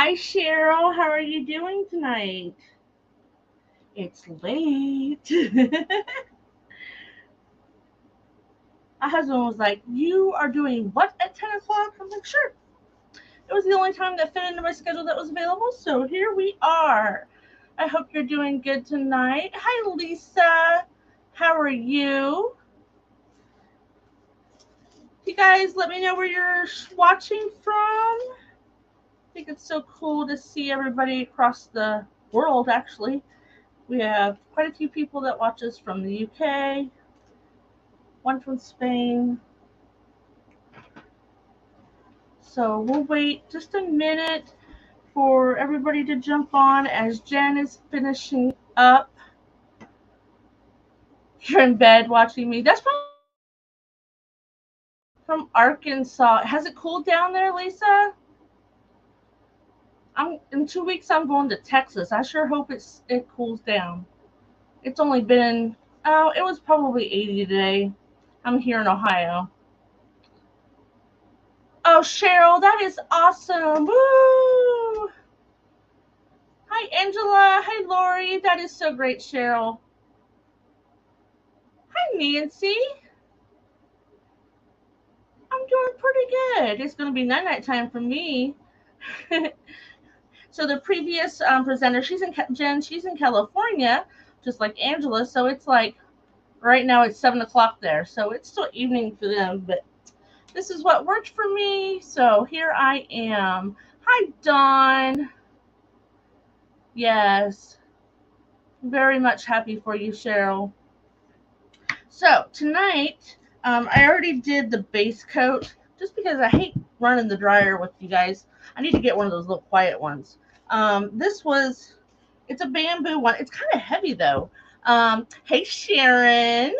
Hi, Cheryl. How are you doing tonight? It's late. My husband was like, "You are doing what at 10 o'clock?" I'm like, "Sure." It was the only time that fit into my schedule that was available, so here we are. I hope you're doing good tonight. Hi, Lisa. How are you? You guys, let me know where you're watching from. I think it's so cool to see everybody across the world, actually. We have quite a few people that watch us from the UK, one from Spain. So we'll wait just a minute for everybody to jump on as Jen is finishing up. You're in bed watching me. That's from Arkansas. Has it cooled down there, Lisa? I'm in 2 weeks. I'm going to Texas. I sure hope it cools down. It's only been it was probably 80 today. I'm here in Ohio. Oh, Cheryl, that is awesome. Woo! Hi, Angela. Hi, Lori. That is so great, Cheryl. Hi, Nancy. I'm doing pretty good. It's going to be night time for me. So the previous presenter, Jen. She's in California, just like Angela. So it's like right now it's 7 o'clock there. So it's still evening for them, but this is what worked for me. So here I am. Hi, Dawn. Yes, very much happy for you, Cheryl. So tonight, I already did the base coat just because I hate running the dryer with you guys. I need to get one of those little quiet ones. It's a bamboo one. It's kind of heavy though. Hey, Sharon.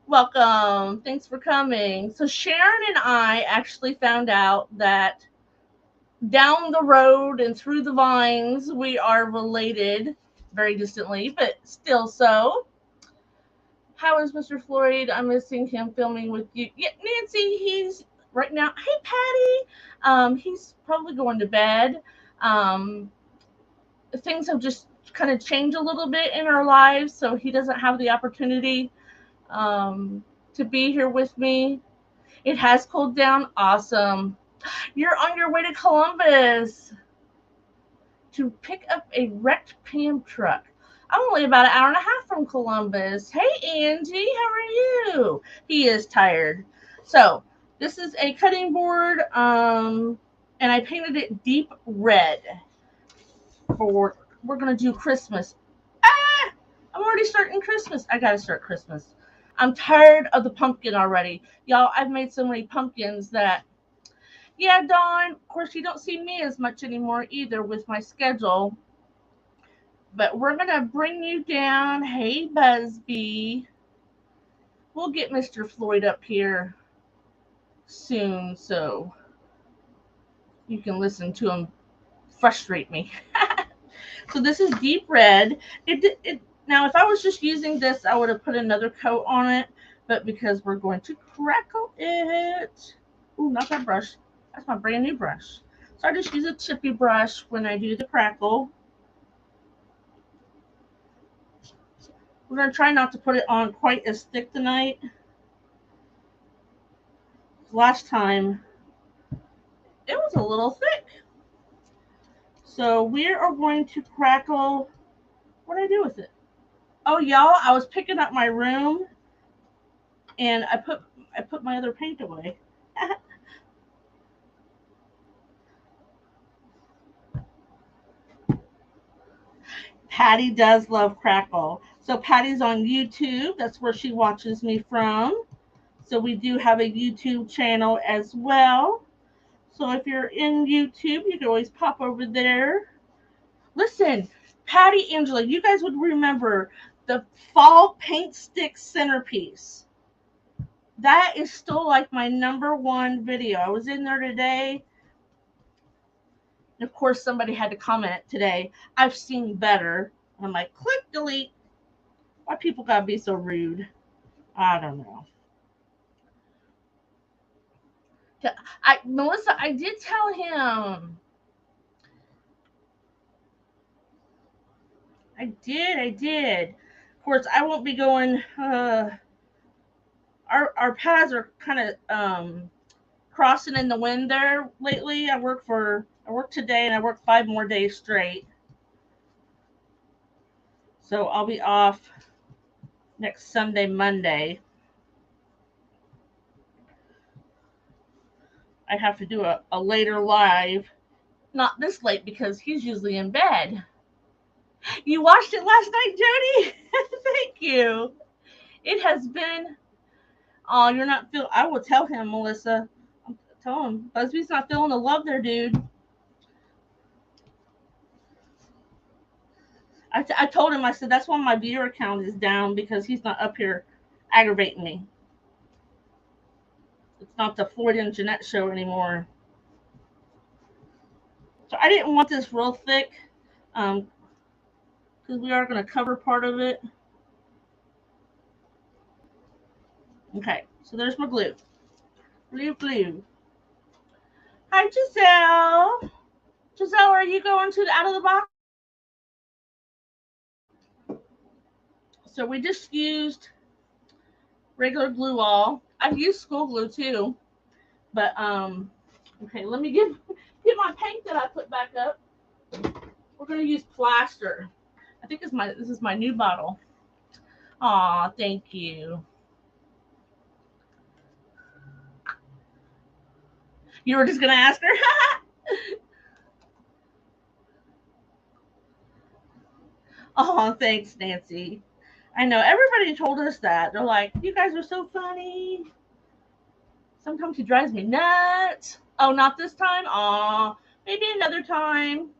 Welcome. Thanks for coming. So Sharon and I actually found out that down the road and through the vines, we are related very distantly, but still so. How is Mr. Floyd? I'm missing him filming with you. Yeah, Nancy, he's right now. Hey, Patty. He's probably going to bed. Um, Things have just kind of changed a little bit in our lives, so he doesn't have the opportunity to be here with me. It has cooled down. Awesome. You're on your way to Columbus to pick up a wrecked Pam truck. I'm only about an hour and a half from Columbus. Hey, Angie, how are you? He is tired. So, this is a cutting board, and I painted it deep red for, we're going to do Christmas. Ah! I'm already starting Christmas. I got to start Christmas. I'm tired of the pumpkin already. Y'all, I've made so many pumpkins that, yeah, Dawn, of course, you don't see me as much anymore either with my schedule. But we're going to bring you down. Hey, Busby. We'll get Mr. Floyd up here soon so you can listen to him frustrate me. So this is deep red. Now, if I was just using this, I would have put another coat on it. But because we're going to crackle it. Ooh, not that brush. That's my brand new brush. So I just use a chippy brush when I do the crackle. We're going to try not to put it on quite as thick tonight. Last time, it was a little thick. So we are going to crackle. What did I do with it? Oh, y'all, I was picking up my room and I put my other paint away. Patty does love crackle. So Patty's on YouTube. That's where she watches me from. So we do have a YouTube channel as well. So if you're in YouTube, you can always pop over there. Listen, Patty, Angela, you guys would remember the fall paint stick centerpiece. That is still like my number one video. I was in there today. And of course, somebody had to comment today, I've seen better. And I'm like, click delete. Why people gotta be so rude? I don't know. Melissa, I did tell him I did. Of course, I won't be going. Our paths are kind of crossing in the wind there lately. I work today and I work 5 more days straight. So I'll be off next Sunday, Monday. I have to do a later live. Not this late because he's usually in bed. You watched it last night, Jody? Thank you. It has been. Oh, you're not feel. I will tell him, Melissa. Tell him Busby's not feeling the love there, dude. I told him. I said that's why my viewer count is down because he's not up here aggravating me. It's not the Floyd and Jeanette show anymore. So I didn't want this real thick, because we are going to cover part of it. Okay, so there's my glue. Glue. Hi, Giselle. Giselle, are you going to the out of the box? So we just used regular glue all. I've used school glue too, but okay. Let me get my paint that I put back up. We're gonna use plaster. I think this is my new bottle. Aw, thank you. You were just gonna ask her. Oh, thanks, Nancy. I know everybody told us that. They're like, you guys are so funny. Sometimes he drives me nuts. Oh, not this time? Aw, maybe another time.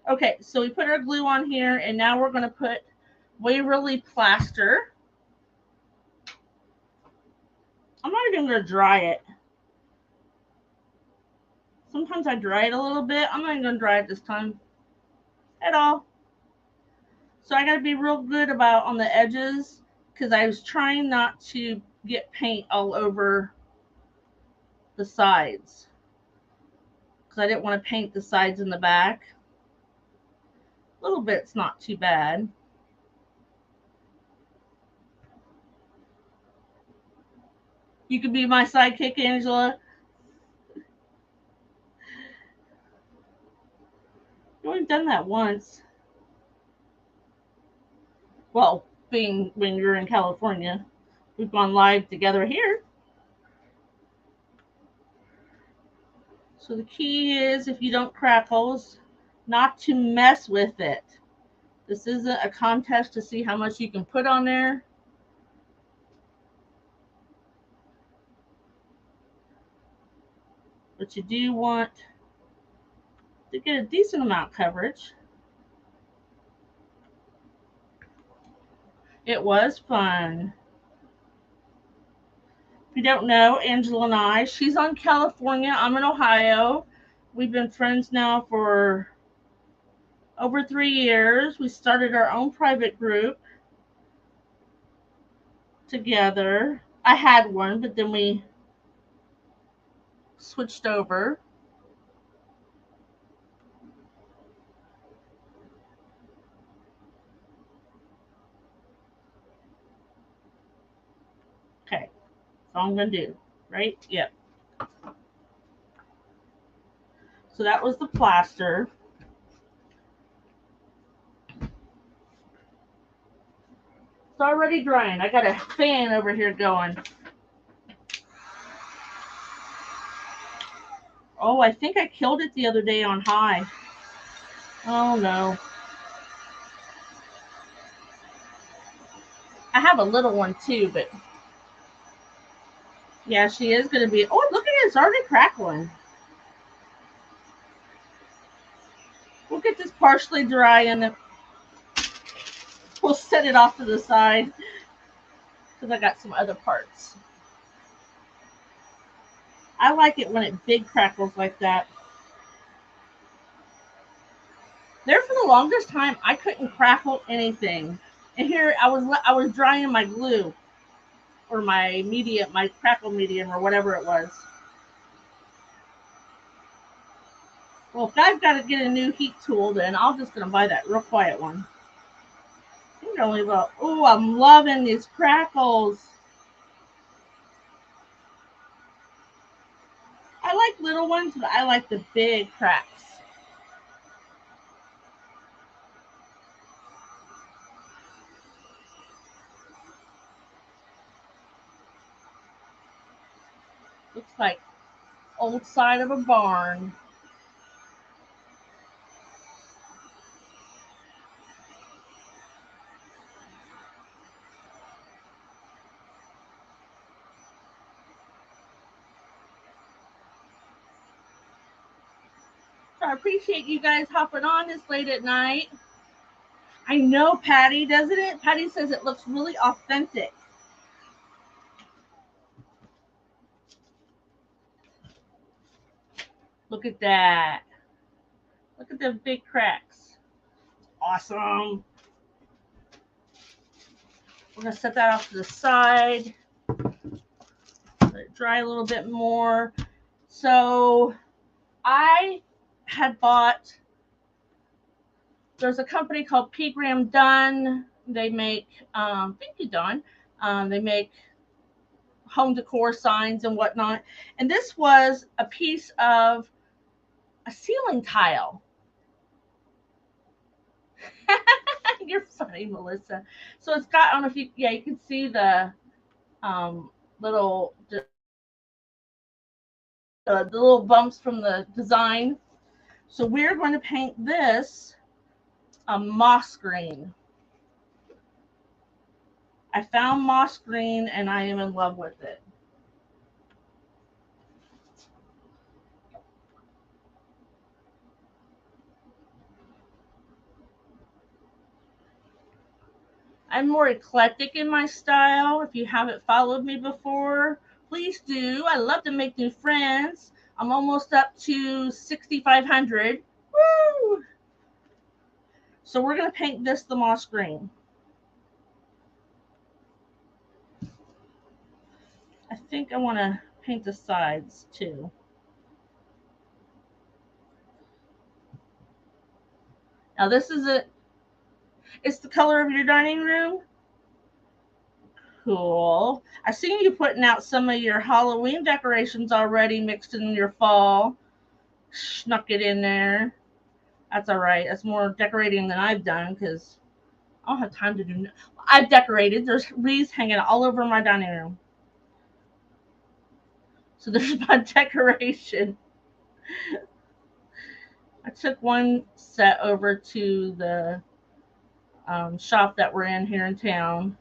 Okay, so we put our glue on here, and now we're going to put Waverly plaster. I'm not even going to dry it. Sometimes I dry it a little bit. I'm not even going to dry it this time at all. So I got to be real good about on the edges because I was trying not to get paint all over the sides because I didn't want to paint the sides and the back. A little bit's not too bad. You could be my sidekick, Angela. You've only done that once. Well, being when you're in California, we've gone live together here. So the key is, if you don't crackles, not to mess with it. This isn't a contest to see how much you can put on there. But you do want to get a decent amount of coverage. It was fun. If you don't know, Angela and I, she's on California. I'm in Ohio. We've been friends now for over 3 years. We started our own private group together. I had one, but then we switched over. Okay, that's all I'm going to do, right? Yep. So that was the plaster. It's already drying. I got a fan over here going. Oh, I think I killed it the other day on high. Oh, no. I have a little one, too, but... Yeah, she is going to be... Oh, look at it. It's already crackling. We'll get this partially dry, and then we'll set it off to the side. Because I got some other parts. I like it when it big crackles like that. There for the longest time, I couldn't crackle anything. And here I was drying my glue or my medium, my crackle medium or whatever it was. Well, if I've got to get a new heat tool, then I'm just going to buy that real quiet one. Really well. Oh, I'm loving these crackles. I like little ones, but I like the big cracks. Looks like old side of a barn. So I appreciate you guys hopping on this late at night. I know Patty, doesn't it? Patty says it looks really authentic. Look at that. Look at the big cracks. Awesome. We're going to set that off to the side. Let it dry a little bit more. So I had bought, there's a company called P. Graham Dunn. They make, thank you, Dawn. They make home decor signs and whatnot. And this was a piece of a ceiling tile. You're funny, Melissa. So it's got, I don't know if you, yeah, you can see the little, the little bumps from the design. So we're going to paint this a moss green. I found moss green and I am in love with it. I'm more eclectic in my style. If you haven't followed me before, please do. I love to make new friends. I'm almost up to 6,500. Woo! So we're going to paint this the moss green. I think I want to paint the sides too. Now this is it. It's the color of your dining room. Cool. I seen you putting out some of your Halloween decorations already mixed in your fall. Snuck it in there. That's all right. That's more decorating than I've done because I don't have time to do. I've decorated. There's wreaths hanging all over my dining room. So there's my decoration. I took one set over to the shop that we're in here in town.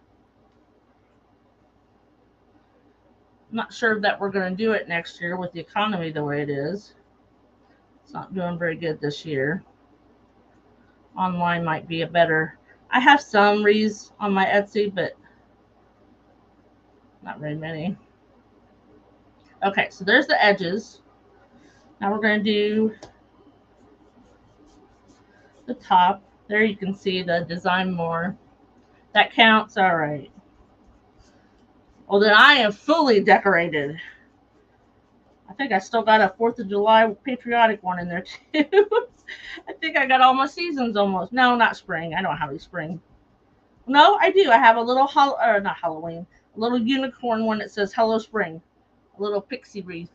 I'm not sure that we're going to do it next year with the economy the way it is. It's not doing very good this year. Online might be a better. I have some wreaths on my Etsy, but not very many. Okay, so there's the edges. Now we're going to do the top. There you can see the design more. That counts. All right. Well, then I am fully decorated. I think I still got a 4th of July patriotic one in there too. I think I got all my seasons almost. No, not spring. I don't have any spring. No, I do. I have a little, or not Halloween, a little unicorn one that says Hello Spring, a little pixie wreath.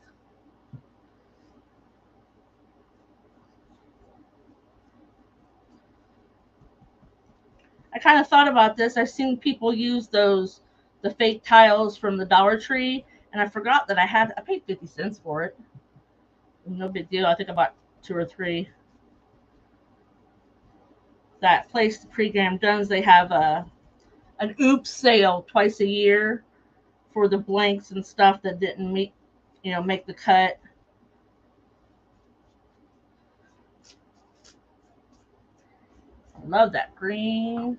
I kind of thought about this. I've seen people use the fake tiles from the Dollar Tree, and I forgot that I paid 50 cents for it. No big deal. I think I bought 2 or 3. That place, the Pre-Gam Duns, they have an oops sale twice a year for the blanks and stuff that didn't make the cut. I love that green.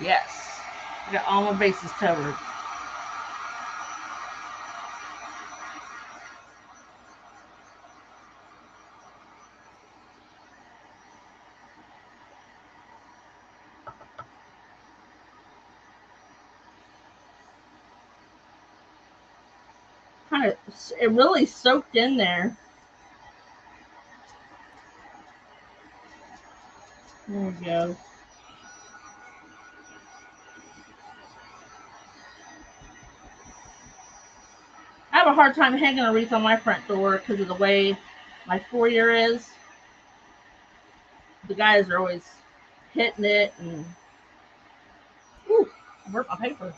Yes. I got all my bases covered. Kind of, it really soaked in there. There we go. I have a hard time hanging a wreath on my front door because of the way my foyer is. The guys are always hitting it and ooh, I burnt my paper.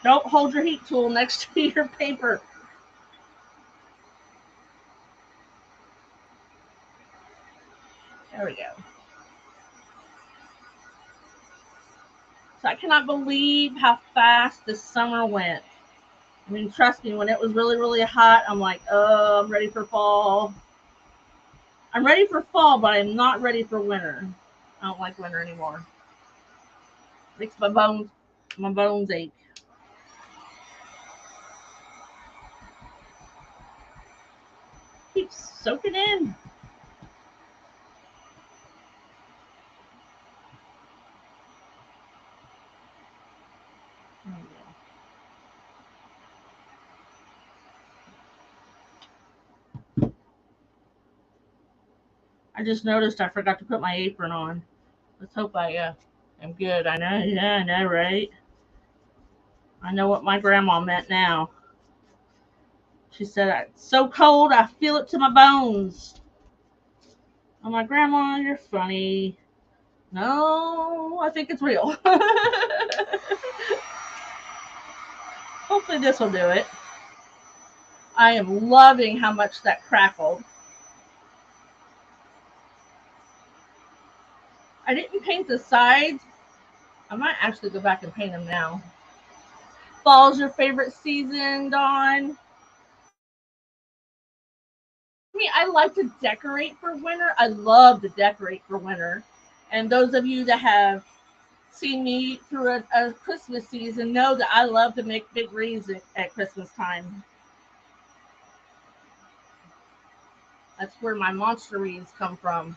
Don't hold your heat tool next to your paper. There we go. So I cannot believe how fast this summer went. I mean, trust me, when it was really, really hot, I'm like, oh, I'm ready for fall. I'm ready for fall, but I'm not ready for winter. I don't like winter anymore. It makes my bones ache. Keep soaking in. I just noticed I forgot to put my apron on. Let's hope I am good. I know, yeah, I know, right? I know what my grandma meant now. She said, it's so cold, I feel it to my bones. I'm like, Grandma, you're funny. No, I think it's real. Hopefully, this will do it. I am loving how much that crackled. I didn't paint the sides. I might actually go back and paint them now. Fall's your favorite season, Dawn? I like to decorate for winter. I love to decorate for winter. And those of you that have seen me through a Christmas season know that I love to make big wreaths at Christmas time. That's where my monster wreaths come from.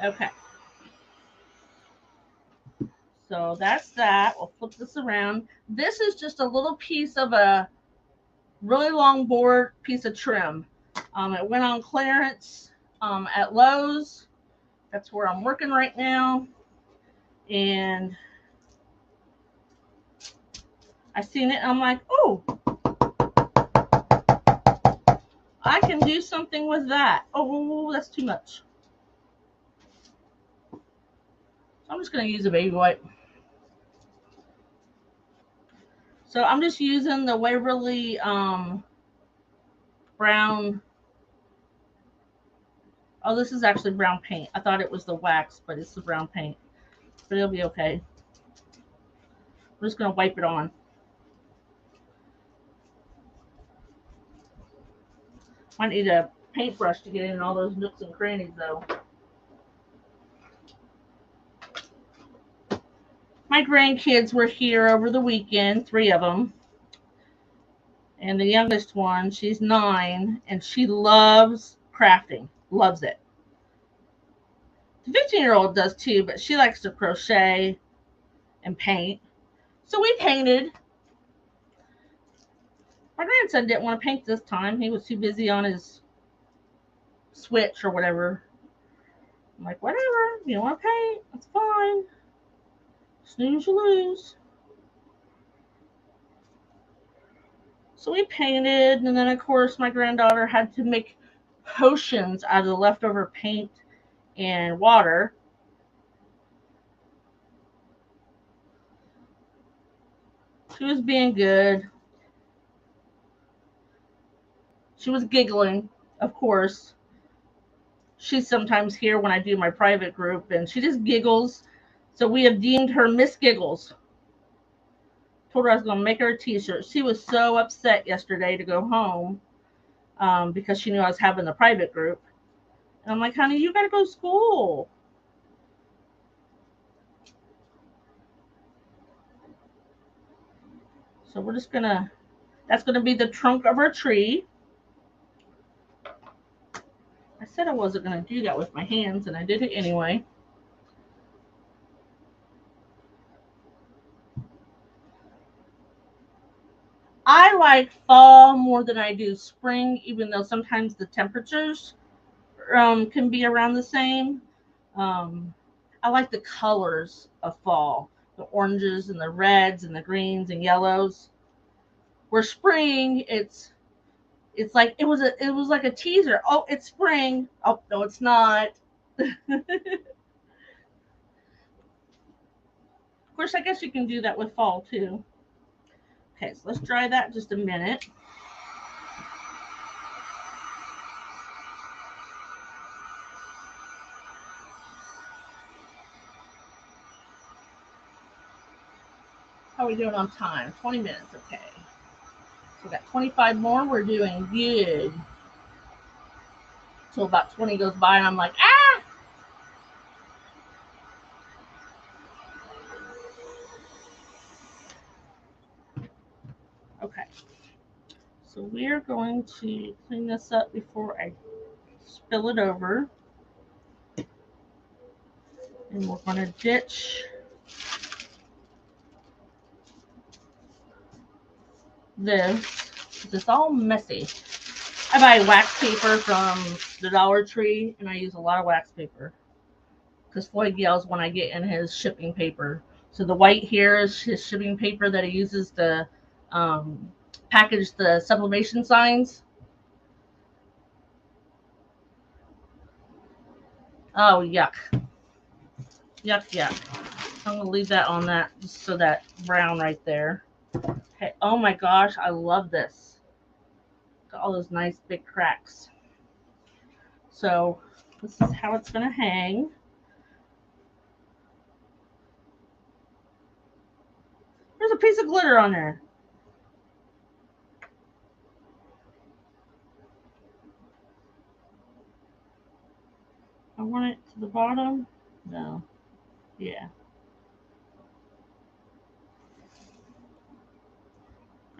Okay. So that's that. We'll flip this around. This is just a little piece of a really long board piece of trim. It went on clearance at Lowe's. That's where I'm working right now. And I seen it and I'm like, oh, I can do something with that. Oh, that's too much. So I'm just going to use a baby wipe. So I'm just using the Waverly brown. Oh, this is actually brown paint. I thought it was the wax, but it's the brown paint. But it'll be okay. I'm just going to wipe it on. I need a paintbrush to get in all those nooks and crannies, though. My grandkids were here over the weekend, 3 of them. And the youngest one, she's 9, and she loves crafting. Loves it. The 15-year-old does too, but she likes to crochet and paint. So we painted. My grandson didn't want to paint this time. He was too busy on his Switch or whatever. I'm like, whatever. You don't want to paint? That's fine. Snooze, you lose. So we painted, and then, of course, my granddaughter had to make potions out of the leftover paint and water. She was being good. She was giggling, of course. She's sometimes here when I do my private group, and she just giggles. So we have deemed her Miss Giggles. Told her I was going to make her a t-shirt. She was so upset yesterday to go home because she knew I was having the private group. And I'm like, honey, you got to go to school. So we're just going to, that's going to be the trunk of her tree. I said I wasn't going to do that with my hands, and I did it anyway. I like fall more than I do spring, even though sometimes the temperatures can be around the same. I like the colors of fall, the oranges and the reds and the greens and yellows. Where spring, it's like it was like a teaser. Oh, it's spring. Oh no, it's not. Of course, I guess you can do that with fall too. Okay, so let's dry that just a minute. How are we doing on time? 20 minutes, okay. So we got 25 more. We're doing good. So about 20 goes by and I'm like, ah! Okay. So we're going to clean this up before I spill it over. And we're going to ditch this because it's all messy. I buy wax paper from the Dollar Tree and I use a lot of wax paper because Floyd yells when I get in his shipping paper. So the white here is his shipping paper that he uses to um, package the sublimation signs. Oh, yuck. Yuck, yuck. I'm going to leave that on that just so that brown right there. Okay. Oh my gosh, I love this. Got all those nice big cracks. So this is how it's going to hang. There's a piece of glitter on there. I want it to the bottom. No. Yeah.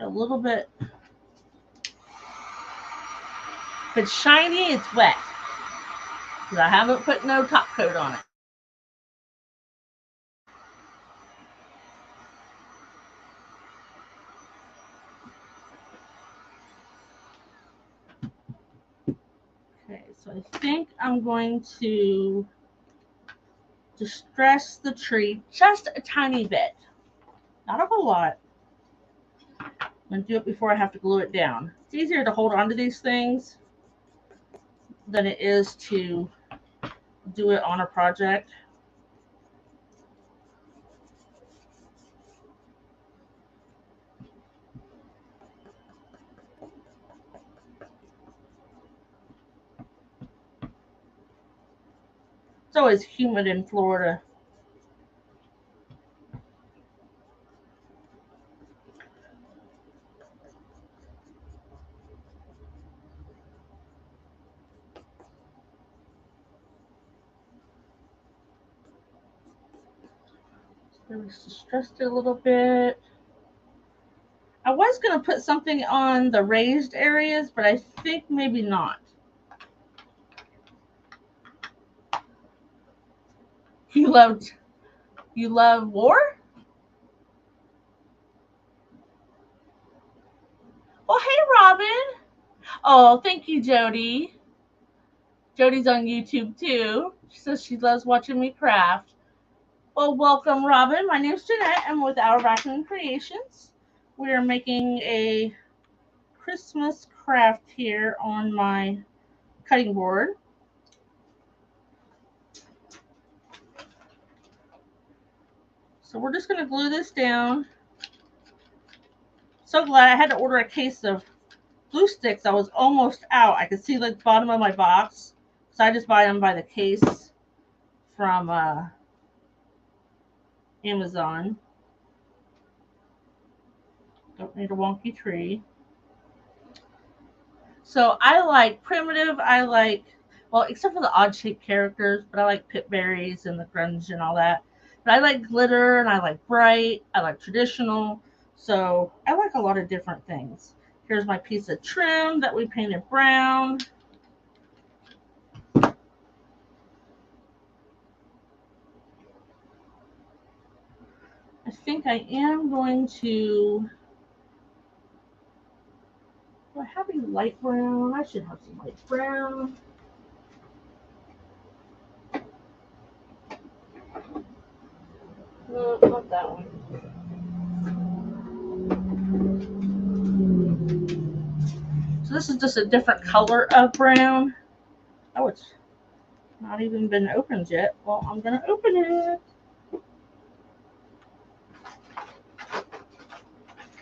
A little bit. If it's shiny, it's wet. Because I haven't put no top coat on it. Okay, so I think I'm going to distress the tree just a tiny bit. Not a whole lot. I'm going to do it before I have to glue it down. It's easier to hold on to these things than it is to do it on a project. It's always humid in Florida. Let's distress it a little bit. I was going to put something on the raised areas, but I think maybe not. You love war? Oh, hey, Robin. Oh, thank you, Jody. Jody's on YouTube too. She says she loves watching me craft. Well, welcome, Robin. My name's Jeanette. I'm with Our Raccoon Creations. We are making a Christmas craft here on my cutting board. So we're just going to glue this down. So glad I had to order a case of glue sticks. I was almost out. I could see like the bottom of my box. So I just buy them by the case from Amazon. Don't need a wonky tree. So I like primitive. I like, well, except for the odd shaped characters, but I like pit berries and the grunge and all that. But I like glitter and I like bright. I like traditional. So I like a lot of different things. Here's my piece of trim that we painted brown. I think I am going to. Do I have any light brown? I should have some light brown. with that one. So this is just a different color of brown. Oh, it's not even been opened yet. Well, I'm going to open it.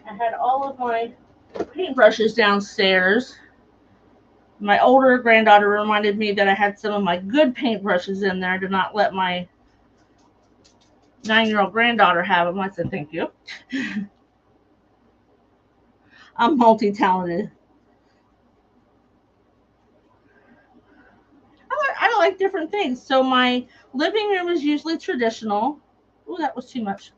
I had all of my paintbrushes downstairs. My older granddaughter reminded me that I had some of my good paintbrushes in there to not let my 9-year-old granddaughter have them. I said, thank you. I'm multi-talented. I like different things. So my living room is usually traditional. Oh, that was too much.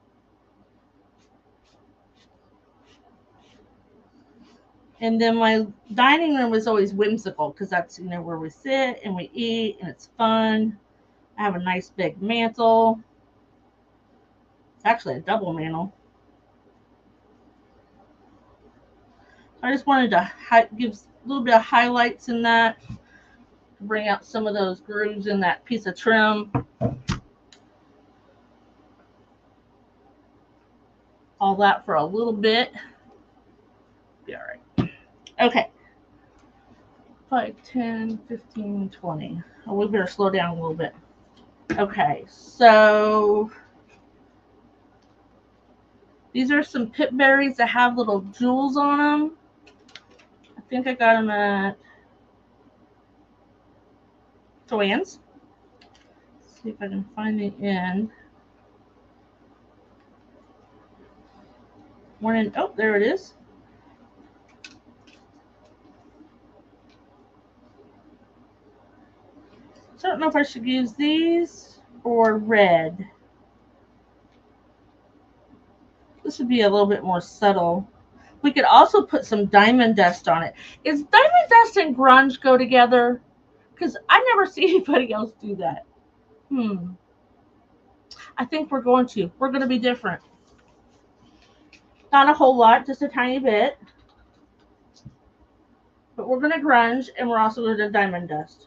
And then my dining room is always whimsical because that's, where we sit and we eat and it's fun. I have a nice big mantle. It's actually a double mantle. I just wanted to give a little bit of highlights in that, bring out some of those grooves in that piece of trim. All that for a little bit. Be all right. Okay. 5, 10, 15, 20. Oh, we better slow down a little bit. Okay, so these are some pip berries that have little jewels on them. I think I got them at Joann's. Let's see if I can find the end. Oh, there it is. So I don't know if I should use these or red. This would be a little bit more subtle. We could also put some diamond dust on it. Is diamond dust and grunge go together? Because I never see anybody else do that. I think we're going to. We're going to be different. Not a whole lot, just a tiny bit. But we're going to grunge, and we're also going to diamond dust.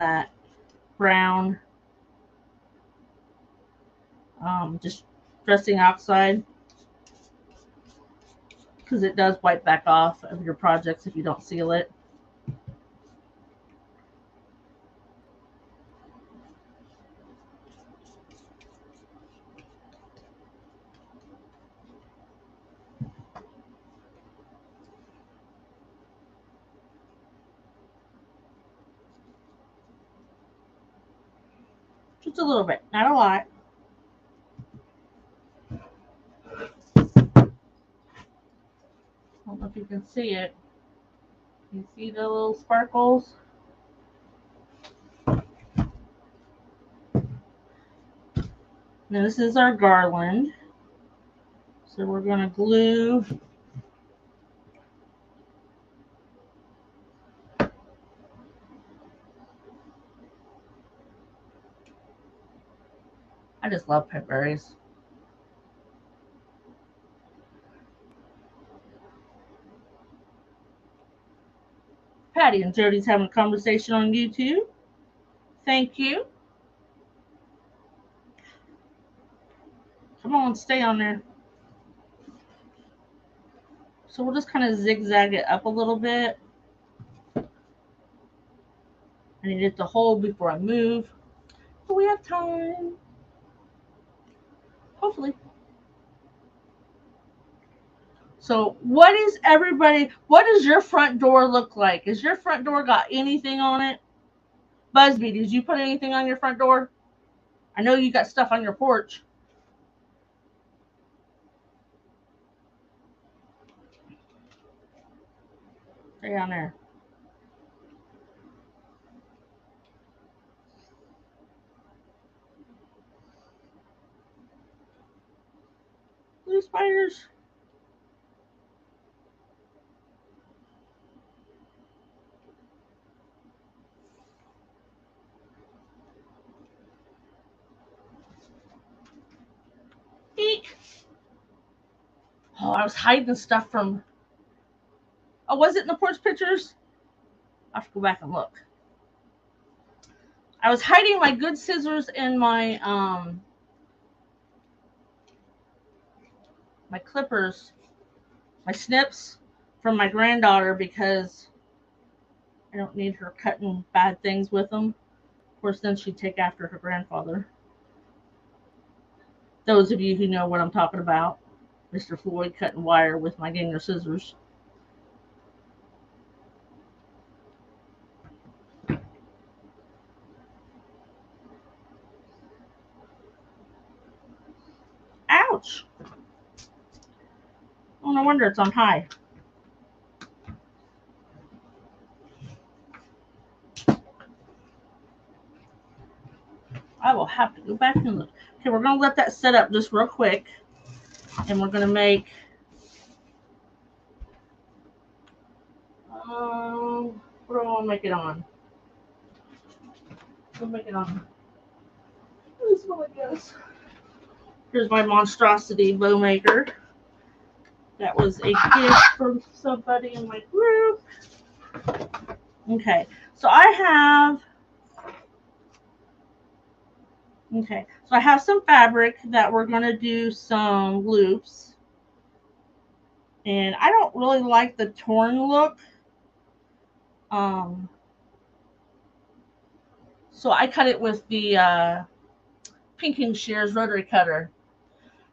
That brown, just dressing oxide, because it does wipe back off of your projects if you don't seal it. Just a little bit, not a lot. I don't know if you can see it. You see the little sparkles? Now this is our garland. So we're going to glue I just love pip berries. Patty and Jody's having a conversation on YouTube. Thank you. Come on, stay on there. So we'll just kind of zigzag it up a little bit. I need it to hold before I move. But we have time. Hopefully. So what does your front door look like? Has your front door got anything on it? Busby, did you put anything on your front door? I know you got stuff on your porch. Stay down there. Blue spiders. Eek. Oh, I was hiding stuff from. Oh, was it in the porch pictures? I have to go back and look. I was hiding my good scissors and my clippers, my snips from my granddaughter because I don't need her cutting bad things with them. Of course, then she'd take after her grandfather. Those of you who know what I'm talking about, Mr. Floyd cutting wire with my Ginger scissors. Ouch! Oh, no wonder it's on high. I will have to go back and look. Okay, we're going to let that set up just real quick. And we're going to make... what do I want to make it on? We'll make it on this one, I guess. Here's my monstrosity bow maker. That was a gift from somebody in my group. Okay, so I have some fabric that we're going to do some loops. And I don't really like the torn look. So I cut it with the Pinking Shears rotary cutter.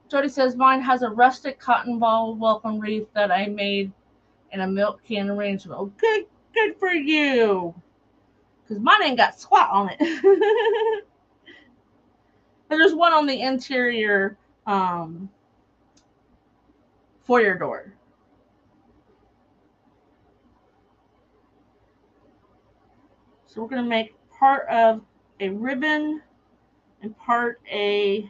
Jody says mine has a rustic cotton ball welcome wreath that I made in a milk can arrangement. Oh, good for you. Because mine ain't got squat on it. But there's one on the interior foyer door. So we're going to make part of a ribbon and part a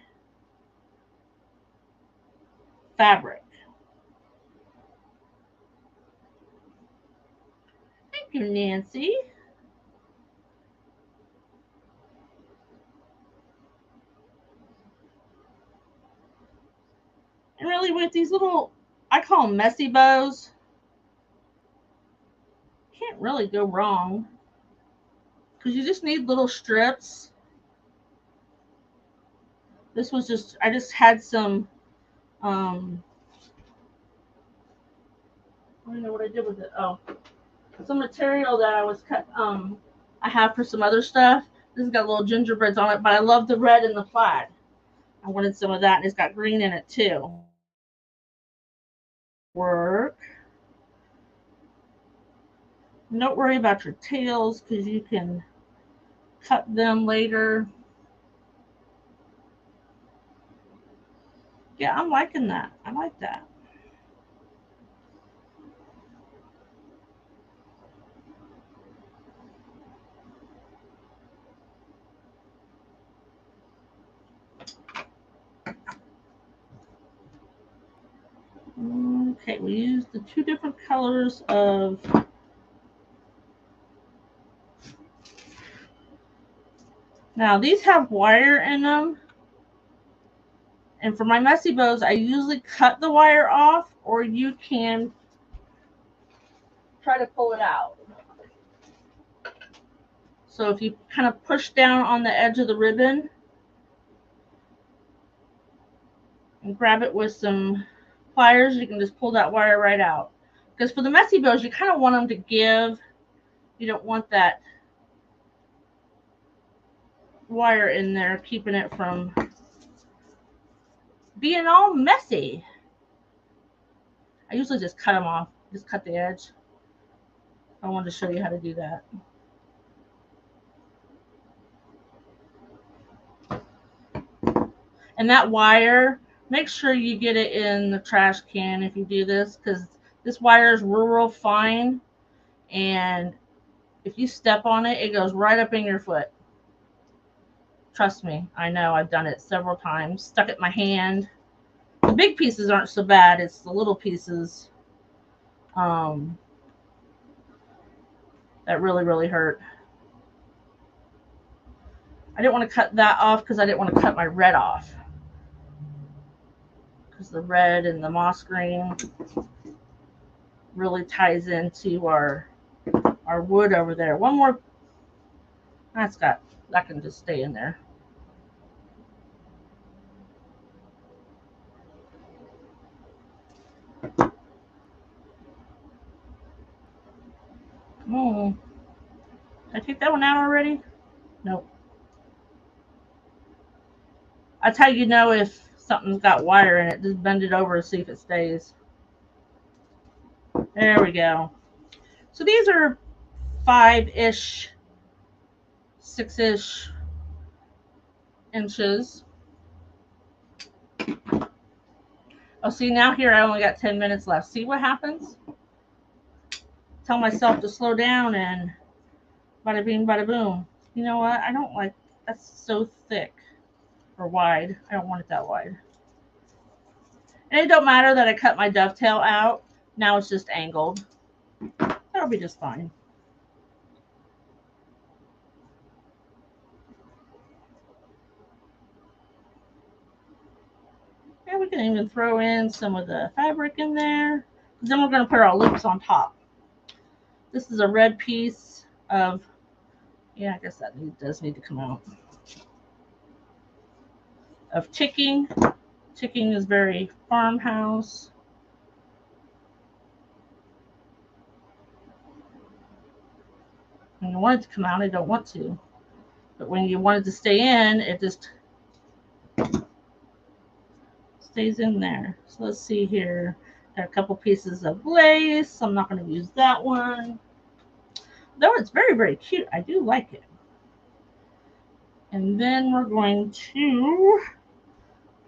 fabric. Thank you, Nancy. And really with these little, I call them messy bows, can't really go wrong. Because you just need little strips. This was just, I just had some, I don't know what I did with it. Oh, some material that I was cut, I have for some other stuff. This has got little gingerbreads on it, but I love the red and the plaid. I wanted some of that, and it's got green in it too. Work. Don't worry about your tails because you can cut them later. Yeah, I'm liking that. I like that. Okay, we used the two different colors of now these have wire in them. And for my messy bows, I usually cut the wire off, or you can try to pull it out. So if you kind of push down on the edge of the ribbon and grab it with some pliers, you can just pull that wire right out. Because for the messy bows, you kind of want them to give. You don't want that wire in there keeping it from being all messy. I usually just cut them off, just cut the edge. I wanted to show you how to do that. And that wire, make sure you get it in the trash can if you do this, because this wire is real fine, and if you step on it, it goes right up in your foot. Trust me, I know, I've done it several times. Stuck it in my hand. The big pieces aren't so bad, it's the little pieces that really hurt. I didn't want to cut that off because I didn't want to cut my red off. because the red and the moss green really ties into our wood over there. One more. That can just stay in there. Oh, did I take that one out already? Nope. That's how you know if something's got wire in it. Just bend it over to see if it stays. There we go. So these are 5-ish, 6-ish inches. Oh, see, now here I only got 10 minutes left. See what happens? Tell myself to slow down and bada bing, bada boom. You know what? I don't like, that's so thick or wide. I don't want it that wide. And it don't matter that I cut my dovetail out. Now it's just angled. That'll be just fine. Yeah, we can even throw in some of the fabric in there. Then we're going to put our loops on top. This is a red piece of, yeah, I guess that does need to come out. Of ticking. Ticking is very farmhouse. When you want it to come out, I don't want to. But when you want it to stay in, it just stays in there. So let's see here. Got a couple pieces of lace. I'm not going to use that one. Though it's very, very cute. I do like it. And then we're going to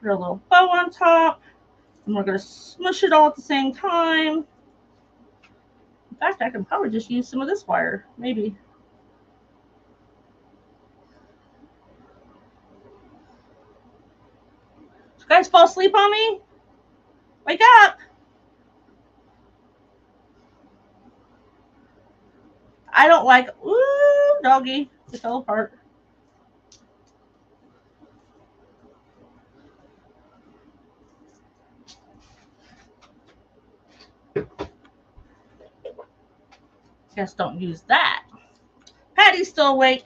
put a little bow on top. And we're going to smush it all at the same time. In fact, I can probably just use some of this wire. Maybe. Did you guys fall asleep on me? Wake up! I don't like, ooh, doggy. It fell apart. Guess don't use that. Patty's still awake.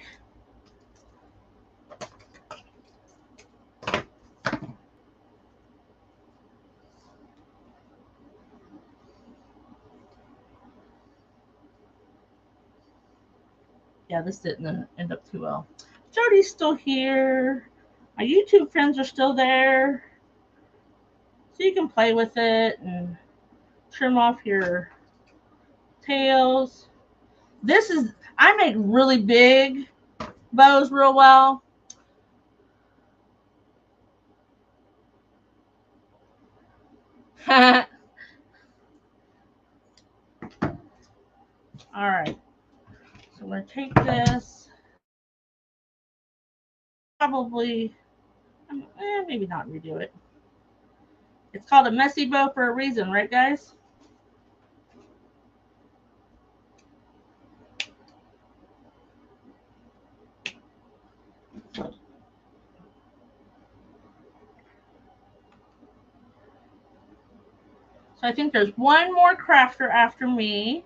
Yeah, this didn't end up too well. Jody's still here. My YouTube friends are still there. So you can play with it and trim off your tails. I make really big bows real well. All right. So we're going to take this. Probably, maybe not redo it. It's called a messy bow for a reason, right, guys? So I think there's one more crafter after me.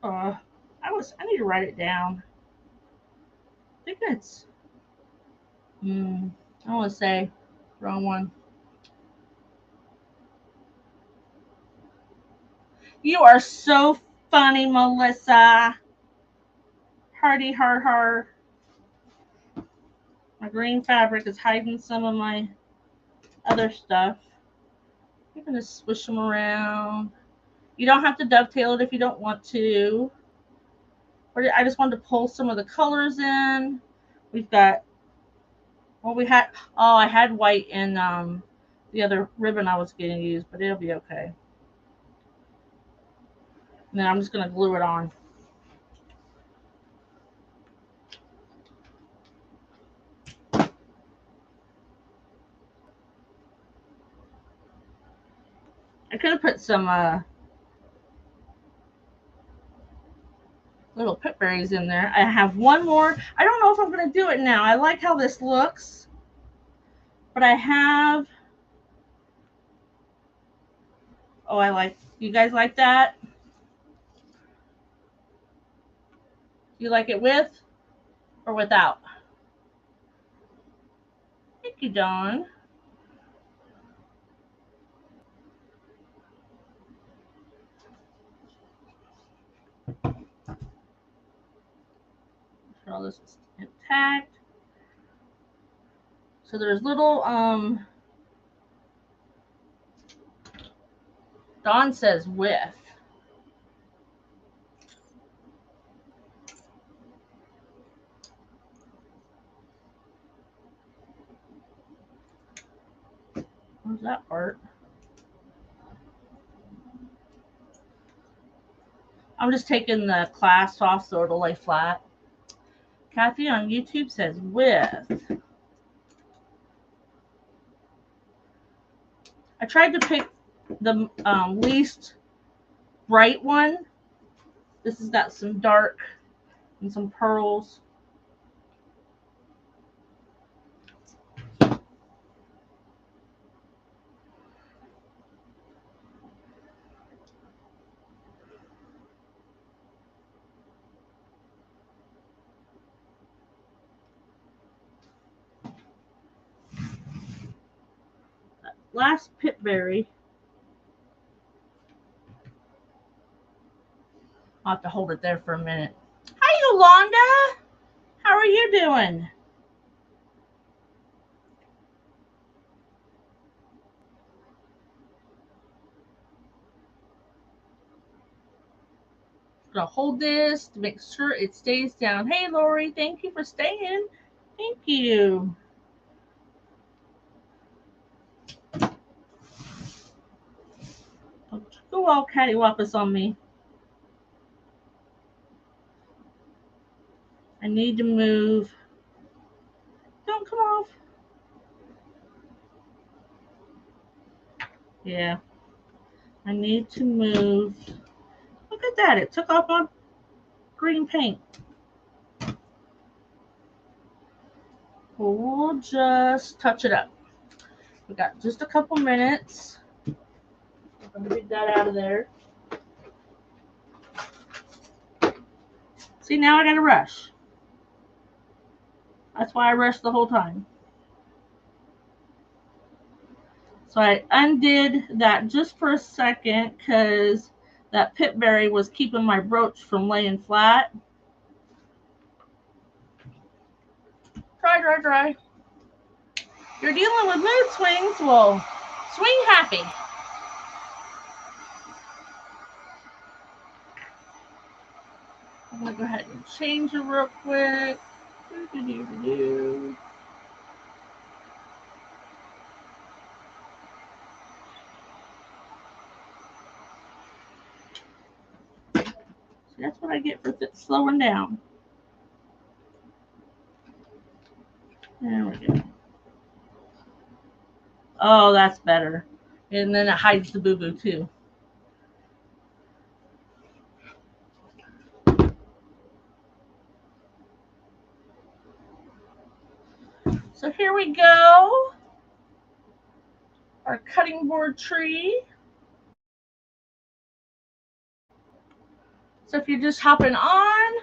I need to write it down. I think it's, I want to say, wrong one. You are so funny, Melissa. Hardy har har. My green fabric is hiding some of my other stuff. I'm going to swish them around. You don't have to dovetail it if you don't want to. But I just wanted to pull some of the colors in. We've got, I had white in the other ribbon I was going to use, but it'll be okay. And then I'm just going to glue it on. I could have put some little pip berries in there. I have one more. I don't know if I'm going to do it now. I like how this looks. But I have Oh, you guys like that? You like it with or without? Thank you, Dawn. All this is intact. So there's little Dawn says with. Where's that part? I'm just taking the clasp off so it'll lay flat. Kathy on YouTube says with. I tried to pick the least bright one. This has got some dark and some pearls. That last pitberry. I'll have to hold it there for a minute. Hi, Yolanda. How are you doing? I'm gonna hold this to make sure it stays down. Hey, Lori, thank you for staying. Thank you. Don't go all cattywampus on me. I need to move. Don't come off. Yeah. I need to move. Look at that. It took off my green paint. We'll just touch it up. We got just a couple minutes. I'm going to get that out of there. See, now I got to rush. That's why I rushed the whole time. So I undid that just for a second because that pitberry was keeping my brooch from laying flat. Dry, dry, dry. You're dealing with mood swings? Well, swing happy. I'm going to go ahead and change it real quick. See, that's what I get for slowing down. There we go. Oh, that's better. And then it hides the boo-boo too. So here we go. Our cutting board tree. So if you're just hopping on,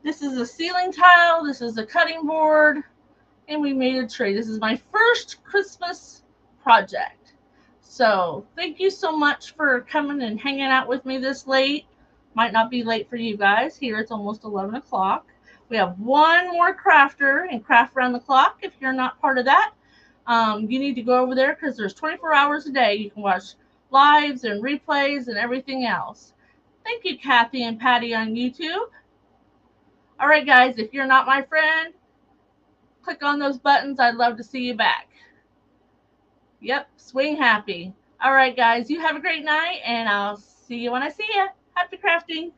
this is a ceiling tile, this is a cutting board, and we made a tree. This is my first Christmas project. So thank you so much for coming and hanging out with me this late. Might not be late for you guys. Here it's almost 11 o'clock. We have one more crafter and craft around the clock. If you're not part of that, you need to go over there because there's 24 hours a day. You can watch lives and replays and everything else. Thank you, Kathy and Patty on YouTube. All right, guys, if you're not my friend, click on those buttons. I'd love to see you back. Yep, swing happy. All right, guys, you have a great night, and I'll see you when I see you. Happy crafting.